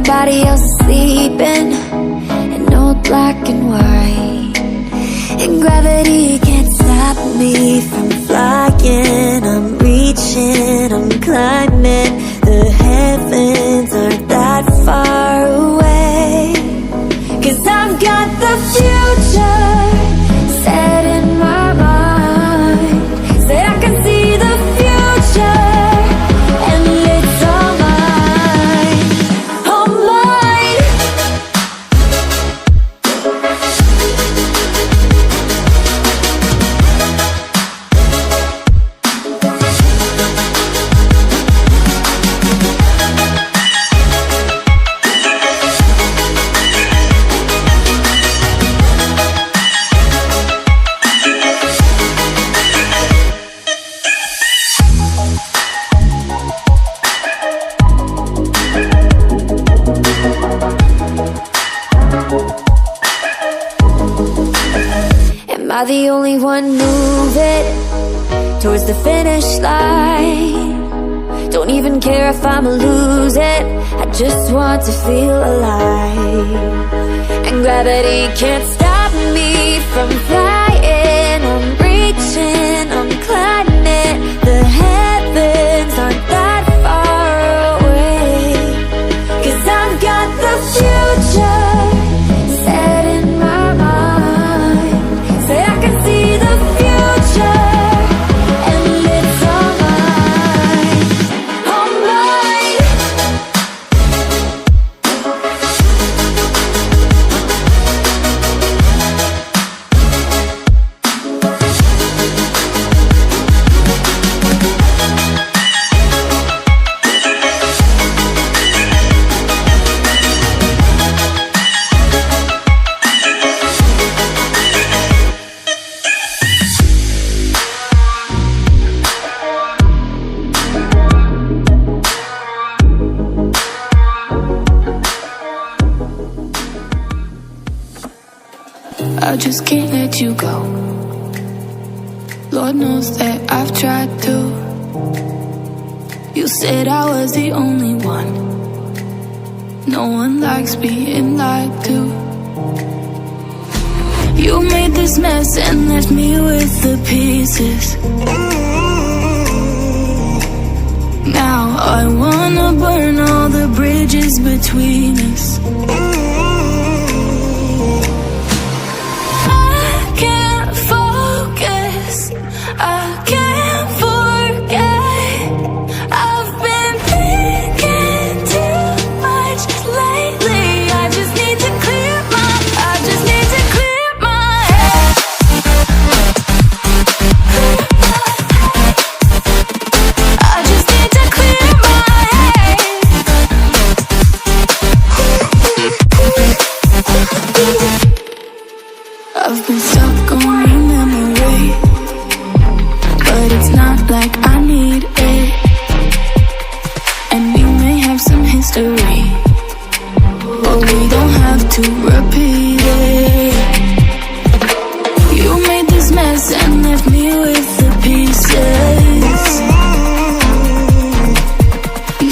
everybody else is sleeping in old black and white, and gravity can't stop me from flying. I'm reaching, I'm climbing. The heavens aren't that far away, 'cause I've got the future set in my mind. Said I can see the future, and it's all mine, all mine. Am I the only one moving towards the finish line? Don't even care if I'ma lose it, I just want to feel alive. And gravity can't stop me from flying. I'm reaching, I'm climbing. The heavens aren't that far away, 'cause I've got the future set in my mind. Say I can see the future, and it's all mine, all mine. I just can't let you go. Lord knows that I've tried to. You said I was the only one. No one likes being lied to. You made this mess and left me with the pieces. Now I wanna burn all the bridges between us. I can't forget. I've been thinking too much lately. I just need to clear my head. I just need to clear my head. I've been stuck on your memory, but it's not like I need it. And we may have some history, but we don't have to repeat it. You made this mess and left me with the pieces.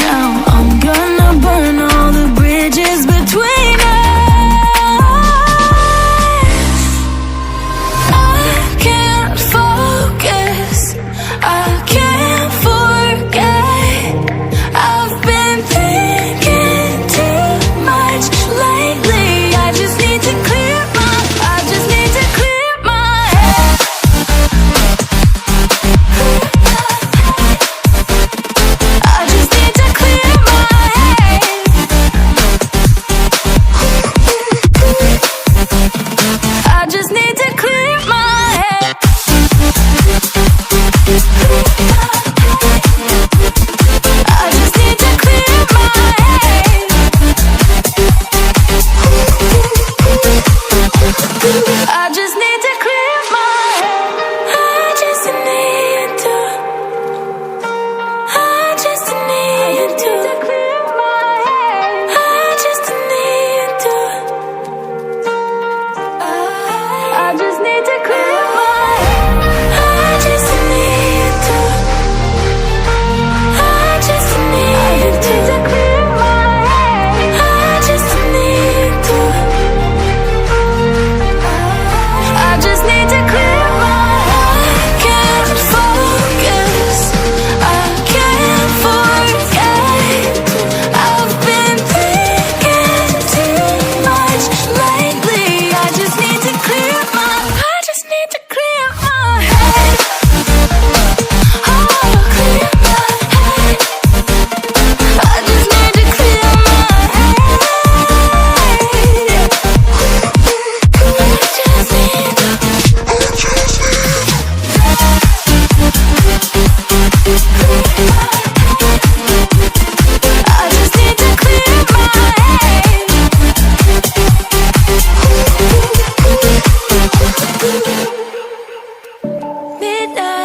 Now I'm gonna burn all the bridges between us. I can't focus, I can't forget. I've been thinking too much lately. I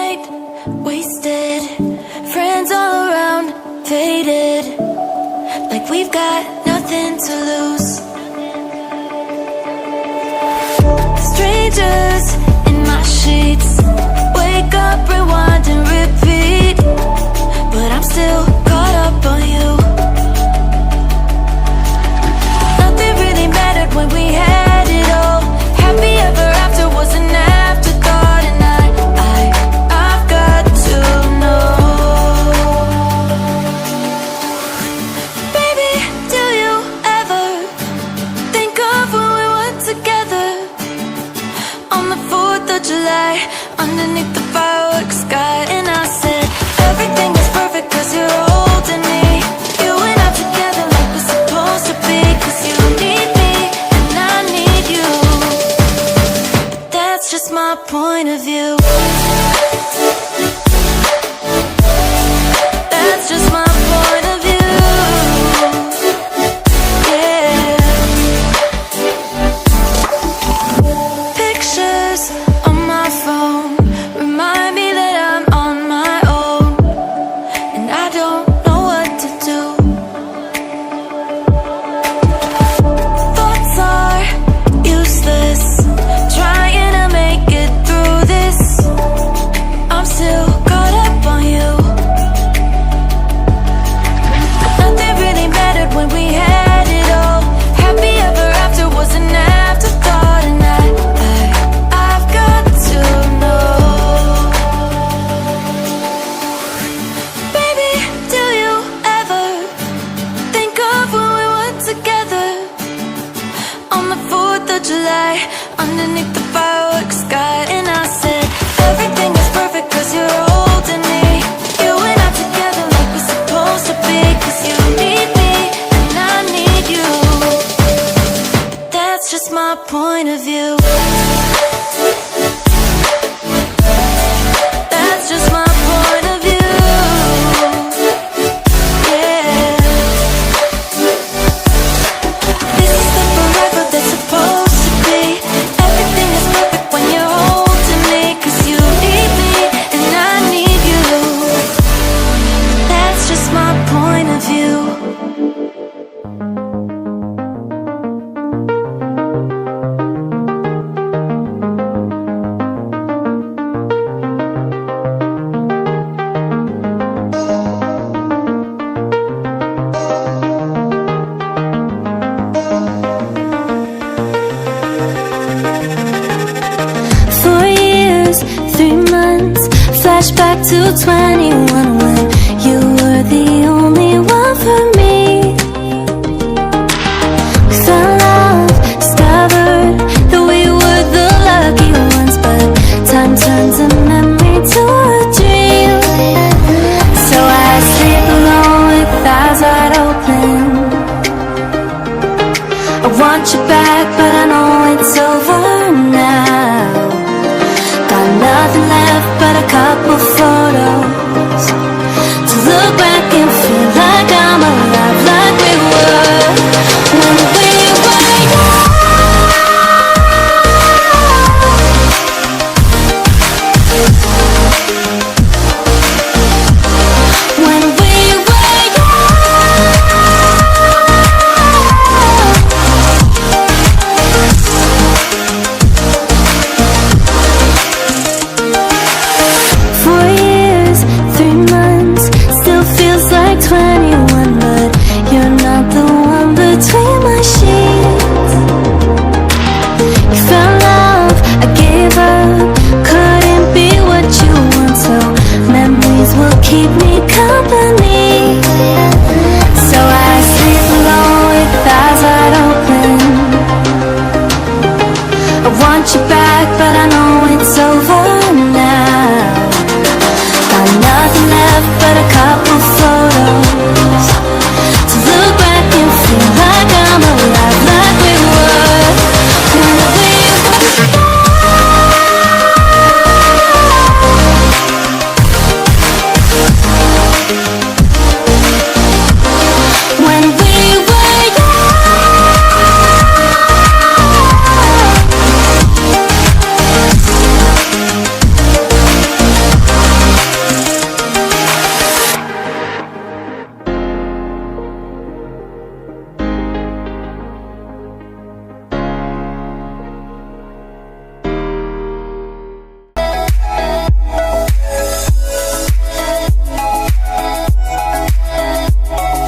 night, wasted. Friends all around, faded. Like we've got nothing to lose. Strangers in my sheets. Wake up, rewind and repeat. But I'm still caught up on you. Nothing really mattered when we had it all. Happy ever after was an afterthought. And I've got to know. Baby, do you ever think of when we were together? On the 4th of July, underneath the fireworks sky. And I said, everything is perfect cause you're holding me. You and I together like we're supposed to be. Cause you need me and I need you. But that's just my point of view. That's just my point of view. Yeah. Pictures on my phone remind me that I'm on my own, and I don't know what to do. Thoughts are useless, trying to make it through this. I'm still caught up on you. Nothing really mattered when we had it all. Happy ever after was an afterthought. And I've got to know. Baby, do you ever think of when we were together? On the 4th of July, underneath the fireworks sky. And I said, everything is perfect cause you're holding me. You and I together like we're supposed to be. Cause you need me and I need you. But that's just my point of view. That's just my point of view. Yeah. This is the forever that's supposed to be. Everything is perfect when you're holding me. Cause you need me and I need you. That's just my point of view. Flashback to 21 when you were the only one for me. We fell in love, discovered that we were the lucky ones. But time turns a memory to a dream. So I sleep alone with eyes wide open. I want you back but I know it's over now. Got nothing left but a couple photos to look back and feel like I'm alive, like we were when we were young. When we were keep me company. So I sleep alone with eyes wide open. I want you back but I know it's over now. Got nothing left but a couple photos